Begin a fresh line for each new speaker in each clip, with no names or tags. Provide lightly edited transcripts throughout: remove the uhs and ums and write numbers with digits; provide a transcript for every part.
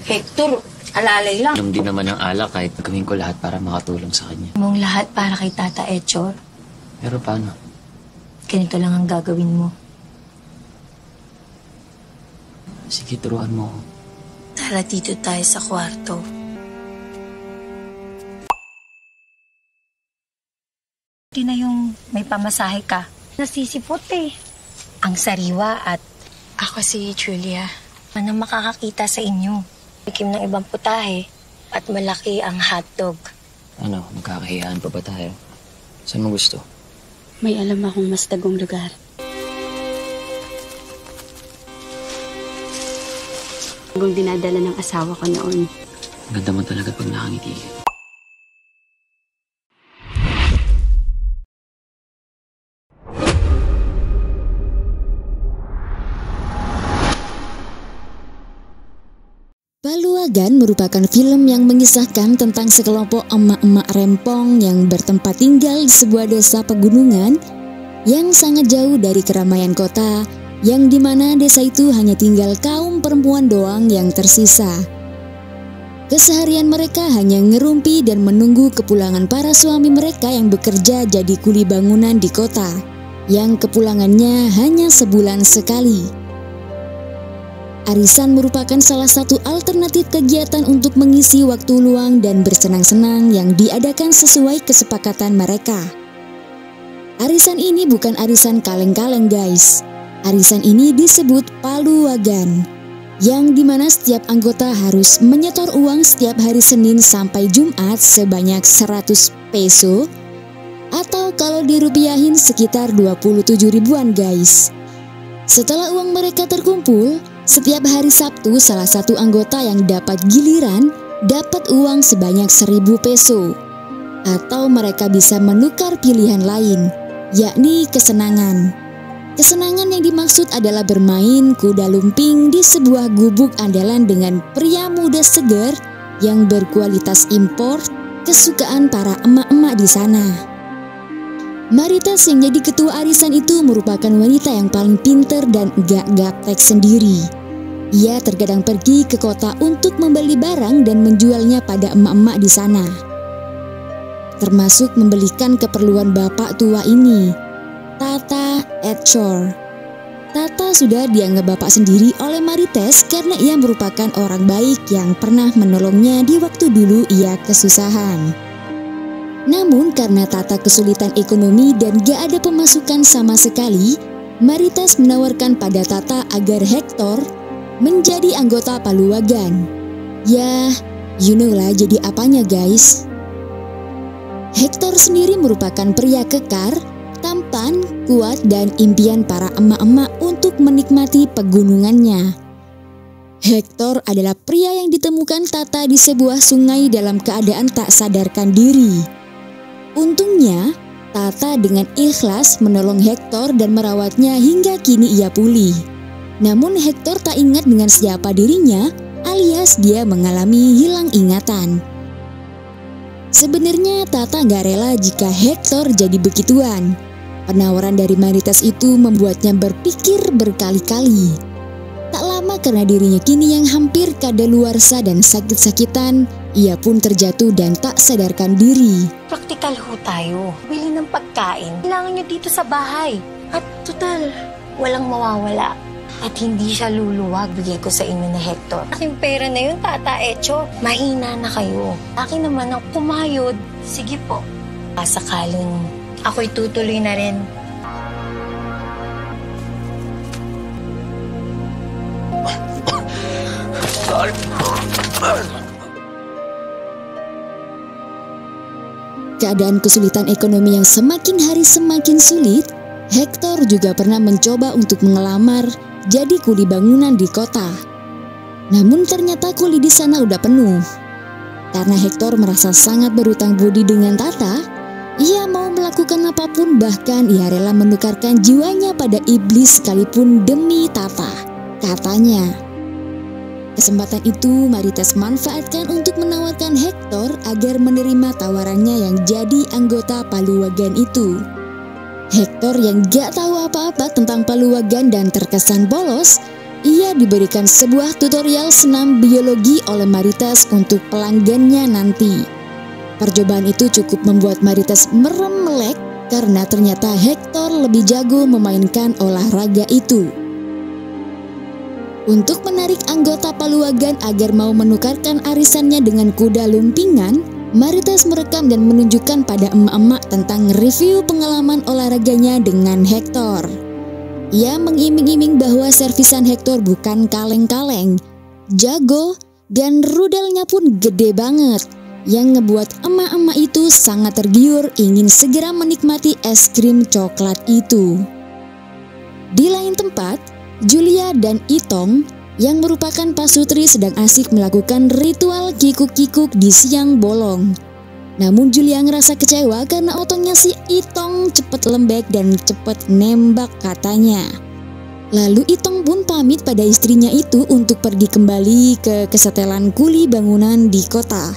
Hector, alalay lang.
Inom din naman ng alak kahit gawin ko lahat para makatulong sa kanya.
Mong lahat para kay Tata Echor.
Pero paano?
Ganito lang ang gagawin mo.
Sige, turuan mo ako.
Tara dito tayo sa kwarto. Hindi na yung may pamasahe ka. Nasisipot eh. Ang sariwa at ako si Julia. Ano makakakita sa inyo? Tikim ng ibang putahe at malaki ang hotdog.
Ano, magkakahiyaan pa ba tayo? Saan mo gusto?
May alam akong mas tagong lugar. Hanggang dinadala ng asawa ko noon.
Ganda mo talaga pag nakangiti.
Paluagan merupakan film yang mengisahkan tentang sekelompok emak-emak rempong yang bertempat tinggal di sebuah desa pegunungan yang sangat jauh dari keramaian kota, yang dimana desa itu hanya tinggal kaum perempuan doang yang tersisa. Keseharian mereka hanya ngerumpi dan menunggu kepulangan para suami mereka yang bekerja jadi kuli bangunan di kota, yang kepulangannya hanya sebulan sekali. Arisan merupakan salah satu alternatif kegiatan untuk mengisi waktu luang dan bersenang-senang yang diadakan sesuai kesepakatan mereka. Arisan ini bukan arisan kaleng-kaleng guys. Arisan ini disebut paluagan, yang dimana setiap anggota harus menyetor uang setiap hari Senin sampai Jumat sebanyak 100 peso, atau kalau dirupiahin sekitar 27 ribuan guys. Setelah uang mereka terkumpul, setiap hari Sabtu salah satu anggota yang dapat giliran dapat uang sebanyak 1000 peso. Atau mereka bisa menukar pilihan lain, yakni kesenangan. Kesenangan yang dimaksud adalah bermain kuda lumping di sebuah gubuk andalan dengan pria muda segar yang berkualitas impor, kesukaan para emak-emak di sana. Marites yang jadi ketua arisan itu merupakan wanita yang paling pinter dan gak gaptek sendiri. Ia terkadang pergi ke kota untuk membeli barang dan menjualnya pada emak-emak di sana. Termasuk membelikan keperluan bapak tua ini, Tata Echor. Tata sudah dianggap bapak sendiri oleh Marites karena ia merupakan orang baik yang pernah menolongnya di waktu dulu ia kesusahan. Namun karena Tata kesulitan ekonomi dan gak ada pemasukan sama sekali, Marites menawarkan pada Tata agar Hector menjadi anggota paluagan. Ya, you know lah jadi apanya guys. Hector sendiri merupakan pria kekar, tampan, kuat dan impian para emak-emak untuk menikmati pegunungannya. Hector adalah pria yang ditemukan Tata di sebuah sungai dalam keadaan tak sadarkan diri. Untungnya, Tata dengan ikhlas menolong Hector dan merawatnya hingga kini ia pulih. Namun Hector tak ingat dengan siapa dirinya, alias dia mengalami hilang ingatan. Sebenarnya Tata gak rela jika Hector jadi begituan. Penawaran dari Marites itu membuatnya berpikir berkali-kali. Tak lama karena dirinya kini yang hampir kadaluarsa dan sakit-sakitan, ia pun terjatuh dan tak sadarkan diri.
Praktikal ho tayo. Bili ng pagkain. Kailangan nyo dito sa bahay. At total, walang mawawala. At hindi siya luluwag. Bigay ko sa inyo na Hector. Aking pera na yun, Tata Echo. Mahina na kayo. Akin naman ang kumayod. Sige po. Sakaling ako'y tutuloy na rin.
Keadaan kesulitan ekonomi yang semakin hari semakin sulit, Hector juga pernah mencoba untuk mengelamar jadi kuli bangunan di kota. Namun ternyata kuli di sana udah penuh. Karena Hector merasa sangat berutang budi dengan Tata, ia mau melakukan apapun, bahkan ia rela menukarkan jiwanya pada iblis sekalipun demi Tata, katanya. Kesempatan itu Marites manfaatkan untuk menawarkan Hector agar menerima tawarannya yang jadi anggota paluagan itu. Hector yang gak tahu apa-apa tentang paluagan dan terkesan polos, ia diberikan sebuah tutorial senam biologi oleh Marites untuk pelanggannya nanti. Percobaan itu cukup membuat Marites merem melek karena ternyata Hector lebih jago memainkan olahraga itu. Untuk menarik anggota Paluagan agar mau menukarkan arisannya dengan kuda lumpingan, Marites merekam dan menunjukkan pada emak-emak tentang review pengalaman olahraganya dengan Hector. Ia mengiming-iming bahwa servisan Hector bukan kaleng-kaleng, jago, dan rudelnya pun gede banget, yang ngebuat emak-emak itu sangat tergiur ingin segera menikmati es krim coklat itu. Di lain tempat, Julia dan Itong yang merupakan pasutri sedang asik melakukan ritual kikuk-kikuk di siang bolong. Namun Julia ngerasa kecewa karena otongnya si Itong cepet lembek dan cepet nembak katanya. Lalu Itong pun pamit pada istrinya itu untuk pergi kembali ke kesetelan kuli bangunan di kota.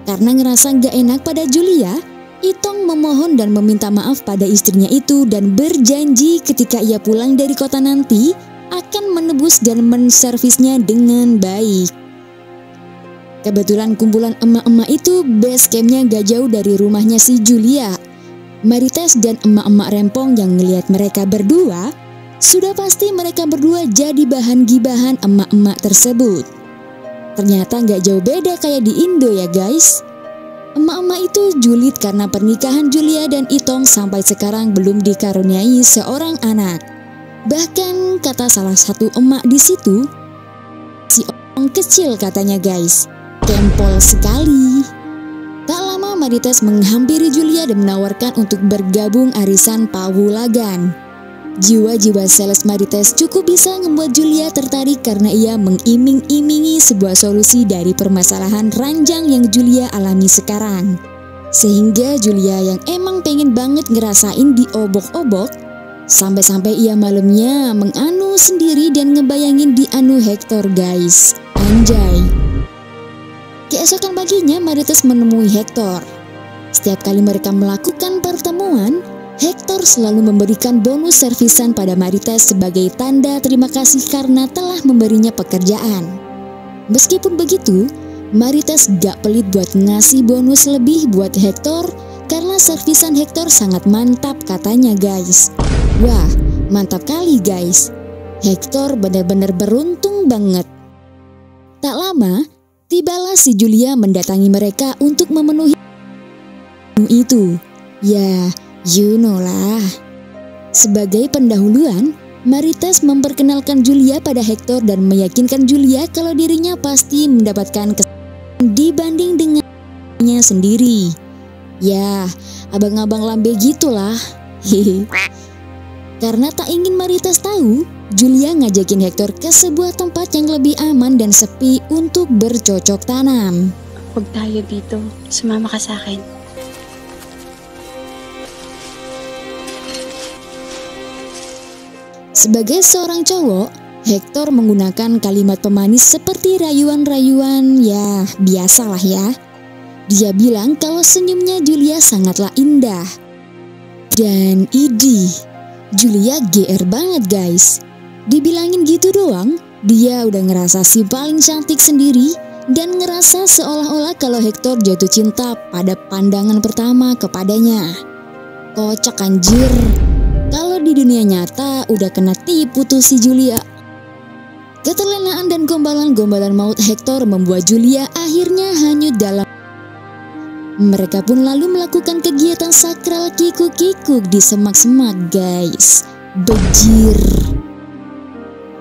Karena ngerasa gak enak pada Julia, Itong memohon dan meminta maaf pada istrinya itu dan berjanji ketika ia pulang dari kota nanti akan menebus dan menservisnya dengan baik. Kebetulan kumpulan emak-emak itu base campnya gak jauh dari rumahnya si Julia. Marites dan emak-emak rempong yang ngelihat mereka berdua, sudah pasti mereka berdua jadi bahan gibahan emak-emak tersebut. Ternyata gak jauh beda kayak di Indo ya guys. Emak-emak itu julid karena pernikahan Julia dan Itong sampai sekarang belum dikaruniai seorang anak. Bahkan kata salah satu emak di situ, si orang kecil katanya guys, kempol sekali. Tak lama Marites menghampiri Julia dan menawarkan untuk bergabung arisan Paluagan. Jiwa-jiwa sales Marites cukup bisa membuat Julia tertarik karena ia mengiming-imingi sebuah solusi dari permasalahan ranjang yang Julia alami sekarang. Sehingga Julia yang emang pengen banget ngerasain diobok-obok, sampai-sampai ia malamnya menganu sendiri dan ngebayangin dianu Hector guys. Anjay. Keesokan paginya Marites menemui Hector. Setiap kali mereka melakukan pertemuan, Hector selalu memberikan bonus servisan pada Marites sebagai tanda terima kasih karena telah memberinya pekerjaan. Meskipun begitu, Marites gak pelit buat ngasih bonus lebih buat Hector karena servisan Hector sangat mantap katanya guys. Wah, mantap kali guys. Hector benar-benar beruntung banget. Tak lama, tibalah si Julia mendatangi mereka untuk memenuhi itu. Ya, you know lah. Sebagai pendahuluan, Marites memperkenalkan Julia pada Hector dan meyakinkan Julia kalau dirinya pasti mendapatkan kesenangan dibanding dengannya sendiri. Ya, abang-abang lambe gitulah. Hehe. Karena tak ingin Marites tahu, Julia ngajakin Hector ke sebuah tempat yang lebih aman dan sepi untuk bercocok tanam.
Huwag tayo dito. Sumama ka sa akin.
Sebagai seorang cowok, Hector menggunakan kalimat pemanis seperti rayuan-rayuan, ya biasalah ya. Dia bilang kalau senyumnya Julia sangatlah indah. Dan idih, Julia GR banget guys. Dibilangin gitu doang, dia udah ngerasa si paling cantik sendiri dan ngerasa seolah-olah kalau Hector jatuh cinta pada pandangan pertama kepadanya. Kocak anjir. Kalau di dunia nyata udah kena tipu tuh si Julia. Keterlenaan dan gombalan-gombalan maut Hector membuat Julia akhirnya hanyut dalam. Mereka pun lalu melakukan kegiatan sakral kikuk-kikuk di semak-semak guys. Bejir.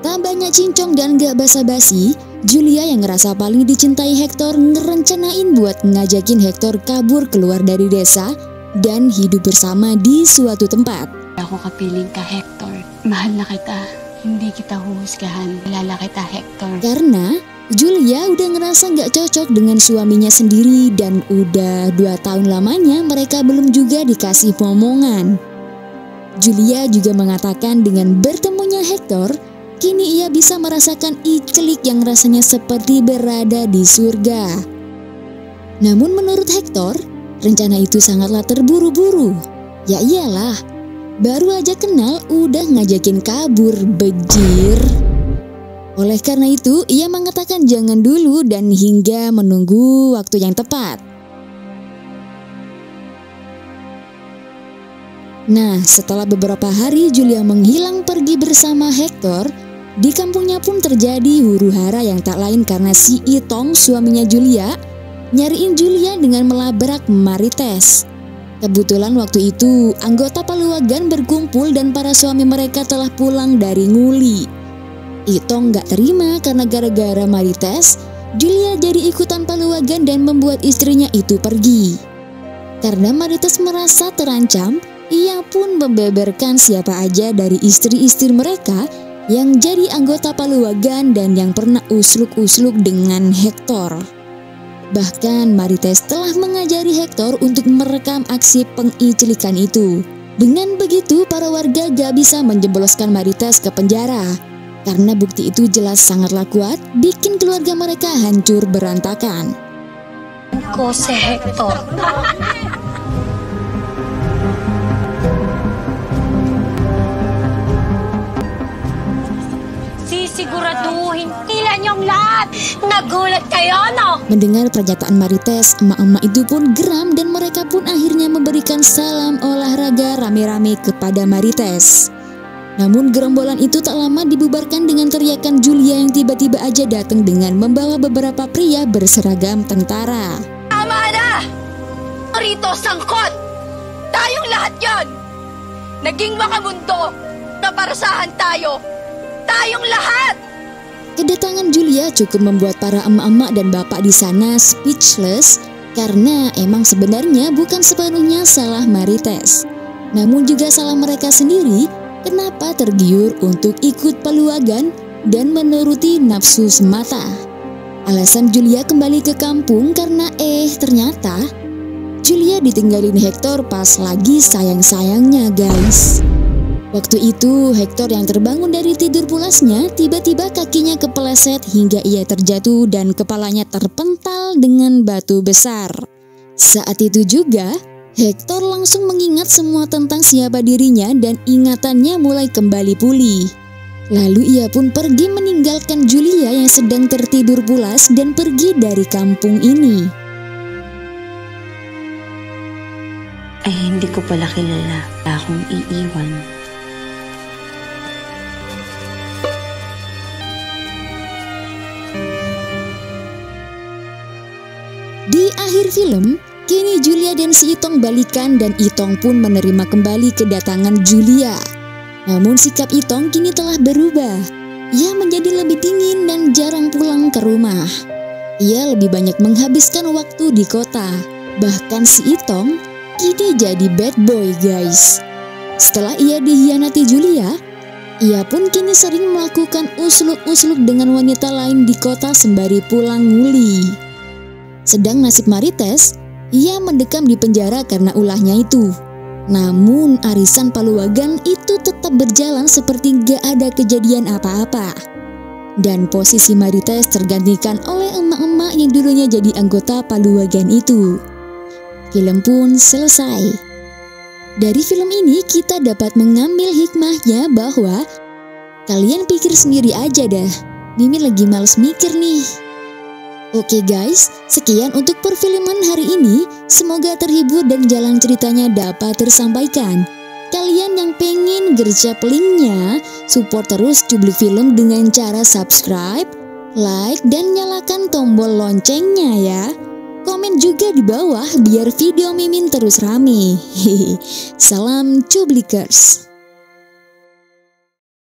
Tak banyak cincong dan gak basa-basi, Julia yang ngerasa paling dicintai Hector ngerencanain buat ngajakin Hector kabur keluar dari desa dan hidup bersama di suatu tempat.
Ako kapiling ka, Hector. Mahal na kita. Hindi kita huhusgahan. Kilala kita, Hector.
Karena Julia udah ngerasa gak cocok dengan suaminya sendiri dan udah 2 tahun lamanya mereka belum juga dikasih momongan. Julia juga mengatakan dengan bertemunya Hector, kini ia bisa merasakan icelik yang rasanya seperti berada di surga. Namun menurut Hector, rencana itu sangatlah terburu-buru. Ya iyalah, baru aja kenal udah ngajakin kabur, bejir. Oleh karena itu, ia mengatakan jangan dulu dan hingga menunggu waktu yang tepat. Nah, setelah beberapa hari Julia menghilang pergi bersama Hector, di kampungnya pun terjadi huru-hara yang tak lain karena si Itong, suaminya Julia, nyariin Julia dengan melabrak Marites. Kebetulan waktu itu anggota Paluagan berkumpul dan para suami mereka telah pulang dari nguli. Itong gak terima karena gara-gara Marites, Julia jadi ikutan Paluagan dan membuat istrinya itu pergi. Karena Marites merasa terancam, ia pun membeberkan siapa aja dari istri-istri mereka yang jadi anggota Paluagan dan yang pernah usluk-usluk dengan Hector. Bahkan Marites telah mengajari Hector untuk merekam aksi pengicilikan itu. Dengan begitu, para warga gak bisa menjebloskan Marites ke penjara. Karena bukti itu jelas sangatlah kuat, bikin keluarga mereka hancur berantakan.
Ko si Hector. Sisiguraduhin nila niyong lahat. Nagulat kayo, no?
Mendengar pernyataan Marites, emak-emak itu pun geram dan mereka pun akhirnya memberikan salam olahraga rame-rame kepada Marites. Namun gerombolan itu tak lama dibubarkan dengan teriakan Julia yang tiba-tiba aja datang dengan membawa beberapa pria berseragam tentara.
Tama na! Rito sangkot! Tayong lahat yon! Naging makamundo na parasahan tayo! Tayong lahat!
Kedatangan Julia cukup membuat para emak-emak dan bapak di sana speechless karena emang sebenarnya bukan sepenuhnya salah Marites. Namun juga salah mereka sendiri. Kenapa tergiur untuk ikut Paluagan dan menuruti nafsu semata? Alasan Julia kembali ke kampung karena ternyata Julia ditinggalin Hector pas lagi sayang-sayangnya, guys. Waktu itu Hector yang terbangun dari tidur pulasnya tiba-tiba kakinya kepeleset hingga ia terjatuh dan kepalanya terpental dengan batu besar. Saat itu juga Hector langsung mengingat semua tentang siapa dirinya dan ingatannya mulai kembali pulih. Lalu ia pun pergi meninggalkan Julia yang sedang tertidur pulas dan pergi dari kampung ini.
Ay, hindi ko pala kilala. Akong iiwan.
Di akhir film, kini Julia dan si Itong balikan dan Itong pun menerima kembali kedatangan Julia. Namun sikap Itong kini telah berubah. Ia menjadi lebih dingin dan jarang pulang ke rumah. Ia lebih banyak menghabiskan waktu di kota. Bahkan si Itong kini jadi bad boy, guys. Setelah ia dihianati Julia, ia pun kini sering melakukan usluk-usluk dengan wanita lain di kota sembari pulang nguli. Sedang nasib Marites, ia mendekam di penjara karena ulahnya itu. Namun arisan Paluagan itu tetap berjalan seperti gak ada kejadian apa-apa. Dan posisi Marites tergantikan oleh emak-emak yang dulunya jadi anggota Paluagan itu. Film pun selesai. Dari film ini kita dapat mengambil hikmahnya bahwa kalian pikir sendiri aja dah, Mimin lagi males mikir nih. Oke guys, sekian untuk perfilman hari ini. Semoga terhibur dan jalan ceritanya dapat tersampaikan. Kalian yang pengen gercep linknya, support terus Cublik Film dengan cara subscribe, like, dan nyalakan tombol loncengnya ya. Komen juga di bawah biar video Mimin terus rame. Salam Cublikers.